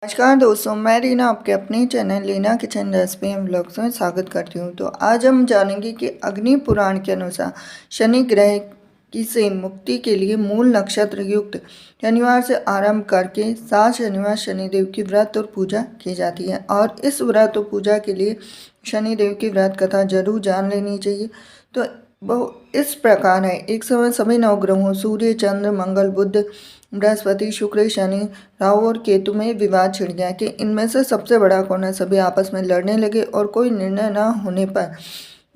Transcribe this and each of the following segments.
नमस्कार दोस्तों, मैं रीना आपके अपने channel Leena kitchen recipe and blogs में स्वागत करती हूँ। तो आज हम जानेंगे कि अग्नि पुराण के अनुसार शनि ग्रह की से मुक्ति के लिए मूल नक्षत्र युक्त शनिवार से आरंभ करके 7 शनिवार शनिदेव की व्रत और पूजा की जाती है। और इस व्रत और पूजा के लिए शनिदेव की व्रत कथा जरूर जान लेनी चाहिए। तो वो इस प्रकार है। एक समय सभी नवग्रहों सूर्य, चंद्र, मंगल, बुध, बृहस्पति, शुक्र, शनि, राहु और केतु में विवाद छिड़ गया कि इनमें से सबसे बड़ा कौन है। सभी आपस में लड़ने लगे और कोई निर्णय न होने पर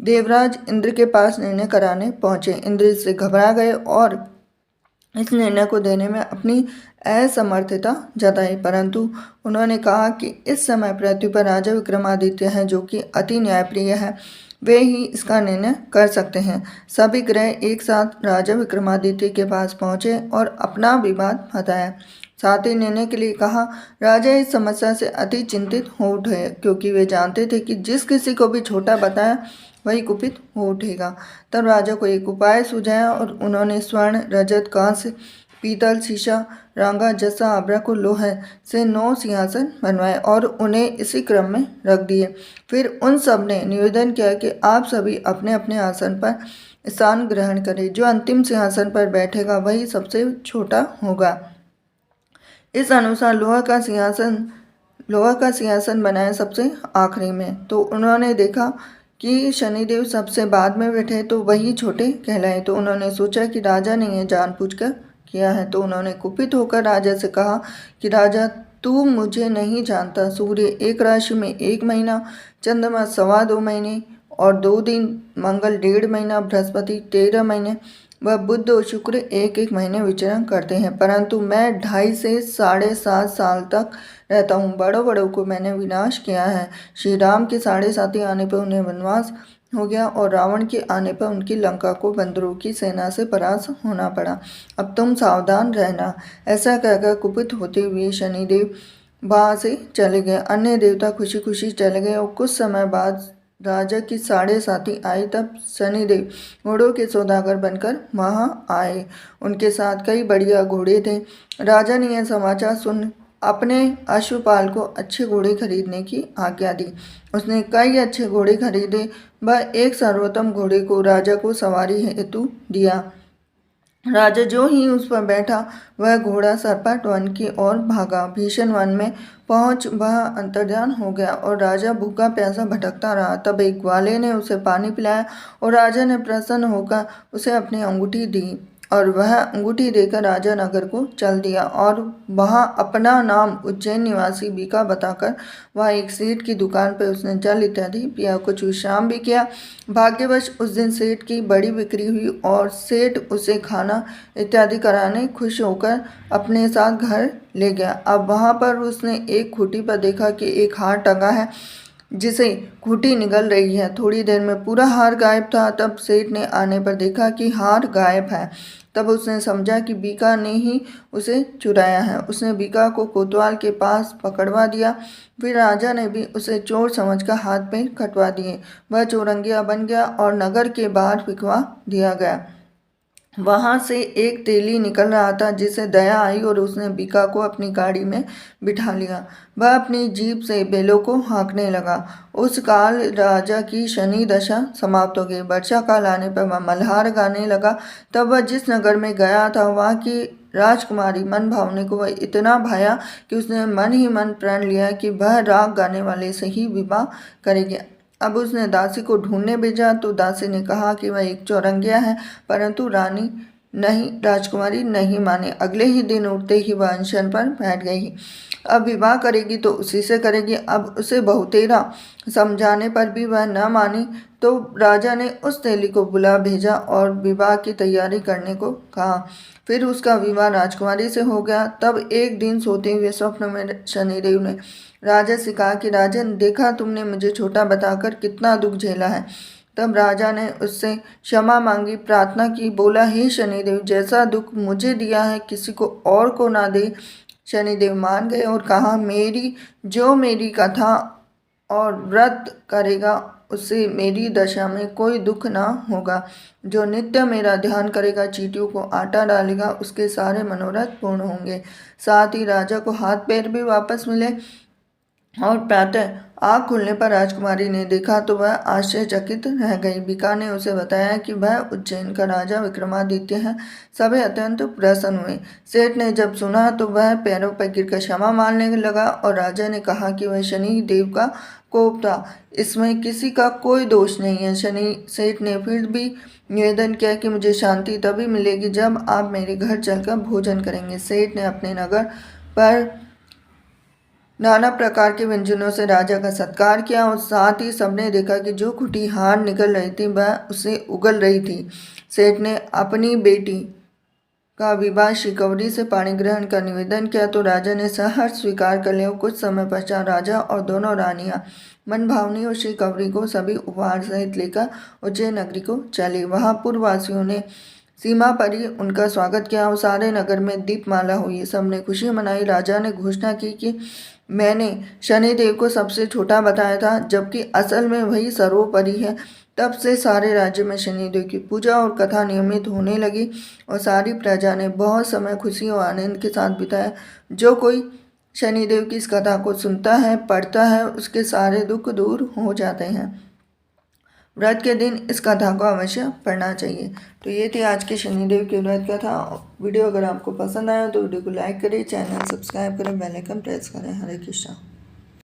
देवराज इंद्र के पास निर्णय कराने पहुंचे। इंद्र इससे घबरा गए और इस निर्णय को देने में अपनी असमर्थता जताई, परंतु उन्होंने कहा कि इस समय पृथ्वी पर राजा विक्रमादित्य हैं जो कि अति न्यायप्रिय है, वे ही इसका निर्णय कर सकते हैं। सभी ग्रह एक साथ राजा विक्रमादित्य के पास पहुंचे और अपना विवाद बताया, साथ ही निर्णय के लिए कहा। राजा इस समस्या से अति चिंतित हो उठे क्योंकि वे जानते थे कि जिस किसी को भी छोटा बताया वही कुपित हो उठेगा। तब राजा को एक उपाय सुझाया और उन्होंने स्वर्ण, रजत, कांस्य, पीतल, शीशा, रांगा, जस्सा, आभ्रक और लोहे से 9 सिंहासन बनवाए और उन्हें इसी क्रम में रख दिए। फिर उन सब ने निवेदन किया कि आप सभी अपने अपने आसन पर स्थान ग्रहण करें। जो अंतिम सिंहासन पर बैठेगा वही सबसे छोटा होगा। इस अनुसार लोहा का सिंहासन बनाया सबसे आखिरी में। तो उन्होंने देखा कि शनिदेव सबसे बाद में बैठे तो वही छोटे कहलाए। तो उन्होंने सोचा कि राजा ने यह जानबूझकर किया है। तो उन्होंने कुपित होकर राजा से कहा कि राजा, तू मुझे नहीं जानता। सूर्य एक राशि में 1 महीना, चंद्रमा 2.25 महीने और 2 दिन, मंगल 1.5 महीना, बृहस्पति 13 महीने वह बुध और शुक्र 1-1 महीने विचरण करते हैं, परंतु मैं 2.5 से 7.5 साल तक रहता हूँ। बड़ों बड़ों को मैंने विनाश किया है। श्री राम के 7.5 आने पर उन्हें वनवास हो गया और रावण के आने पर उनकी लंका को बंदरों की सेना से परास्त होना पड़ा। अब तुम सावधान रहना। ऐसा कहकर कुपित होते हुए शनिदेव वहाँ से चले गए। अन्य देवता खुशी खुशी चले गए और कुछ समय बाद राजा की 7.5 आई। तब शनिदेव घोड़ों के सौदागर बनकर वहां आए। उनके साथ कई बढ़िया घोड़े थे। राजा ने यह समाचार सुन अपने अश्वपाल को अच्छे घोड़े खरीदने की आज्ञा दी। उसने कई अच्छे घोड़े खरीदे। वह एक सर्वोत्तम घोड़े को राजा को सवारी हेतु दिया। राजा जो ही उस पर बैठा वह घोड़ा सरपट वन की ओर भागा। भीषण वन में पहुंच वह अंतर्ध्यान हो गया और राजा भूखा प्यासा भटकता रहा। तब एक ग्वाले ने उसे पानी पिलाया और राजा ने प्रसन्न होकर उसे अपनी अंगूठी दी और वह अंगूठी देकर राजा नगर को चल दिया और वहां अपना नाम उज्जैन निवासी बीका बताकर वह एक सेठ की दुकान पर उसने जल इत्यादि पिया, कुछ विश्राम भी किया। भाग्यवश उस दिन सेठ की बड़ी बिक्री हुई और सेठ उसे खाना इत्यादि कराने खुश होकर अपने साथ घर ले गया। अब वहां पर उसने एक खूंटी पर देखा कि एक हार टंगा है जिसे खूंटी निगल रही है। थोड़ी देर में पूरा हार गायब था। तब सेठ ने आने पर देखा कि हार गायब है। तब उसने समझा कि बीका ने ही उसे चुराया है। उसने बीका को कोतवाल के पास पकड़वा दिया। फिर राजा ने भी उसे चोर समझकर हाथ पैर कटवा दिए। वह चोरंगिया बन गया और नगर के बाहर फिकवा दिया गया। वहां से एक तेली निकल रहा था जिसे दया आई और उसने बीका को अपनी गाड़ी में बिठा लिया। वह अपनी जीभ से बेलों को हाँकने लगा। उस काल राजा की शनि दशा समाप्त हो गई। वर्षा काल आने पर वह मल्हार गाने लगा। तब वह जिस नगर में गया था वहाँ की राजकुमारी मन भावने को वह इतना भाया कि उसने मन ही मन प्रण लिया कि वह राग गाने वाले से ही विवाह करेगी। अब उसने दासी को ढूंढने भेजा तो दासी ने कहा कि वह एक चौरंगिया है, परंतु राजकुमारी नहीं माने। अगले ही दिन उठते ही वह अनशन पर बैठ गई। अब विवाह करेगी तो उसी से करेगी। अब उसे बहुतेरा समझाने पर भी वह न मानी तो राजा ने उस तेली को बुला भेजा और विवाह की तैयारी करने को कहा। फिर उसका विवाह राजकुमारी से हो गया। तब एक दिन सोते हुए स्वप्न में शनिदेव ने राजा से कहा कि राजन, देखा तुमने मुझे छोटा बताकर कितना दुख झेला है। तब राजा ने उससे क्षमा मांगी, प्रार्थना की, बोला, हे शनिदेव, जैसा दुख मुझे दिया है किसी को और को ना दे। शनिदेव मान गए और कहा, मेरी कथा और व्रत करेगा उससे मेरी दशा में कोई दुख ना होगा। जो नित्य मेरा ध्यान करेगा, चींटियों को आटा डालेगा, उसके सारे मनोरथ पूर्ण होंगे। साथ ही राजा को हाथ पैर भी वापस मिले। और प्रातः आँख खुलने पर राजकुमारी ने देखा तो वह आश्चर्यचकित रह गई। बीका ने उसे बताया कि वह उज्जैन का राजा विक्रमादित्य है। सभी अत्यंत प्रसन्न हुए। सेठ ने जब सुना तो वह पैरों पर गिरकर क्षमा मांगने लगा और राजा ने कहा कि वह शनि देव का कोप था, इसमें किसी का कोई दोष नहीं है। शनि सेठ ने फिर भी निवेदन किया कि मुझे शांति तभी मिलेगी जब आप मेरे घर चलकर भोजन करेंगे। सेठ ने अपने नगर पर नाना प्रकार के व्यंजनों से राजा का सत्कार किया और साथ ही सबने देखा कि जो खुटी हार निकल रही थी वह उसे उगल रही थी। सेठ ने अपनी बेटी का विवाह शिकवरी से पाणी ग्रहण का निवेदन किया तो राजा ने सहर्ष स्वीकार कर लिया। कुछ समय पश्चात राजा और दोनों रानियां मनभावनी और शिकवरी को सभी उपहार सहित लेकर उज्जैन नगरी को चली। वहां पूर्ववासियों ने सीमा पर ही उनका स्वागत किया और सारे नगर में दीपमाला हुई। सबने खुशी मनाई। राजा ने घोषणा की कि मैंने शनिदेव को सबसे छोटा बताया था, जबकि असल में वही सर्वोपरि है। तब से सारे राज्य में शनिदेव की पूजा और कथा नियमित होने लगी और सारी प्रजा ने बहुत समय खुशी और आनंद के साथ बिताया। जो कोई शनिदेव की इस कथा को सुनता है, पढ़ता है, उसके सारे दुख दूर हो जाते हैं। व्रत के दिन इस कथा को अवश्य पढ़ना चाहिए। तो ये थी आज के शनिदेव की व्रत कथा। वीडियो अगर आपको पसंद आया तो वीडियो को लाइक करें, चैनल सब्सक्राइब करें, बेल आइकन प्रेस करें। हरे कृष्णा।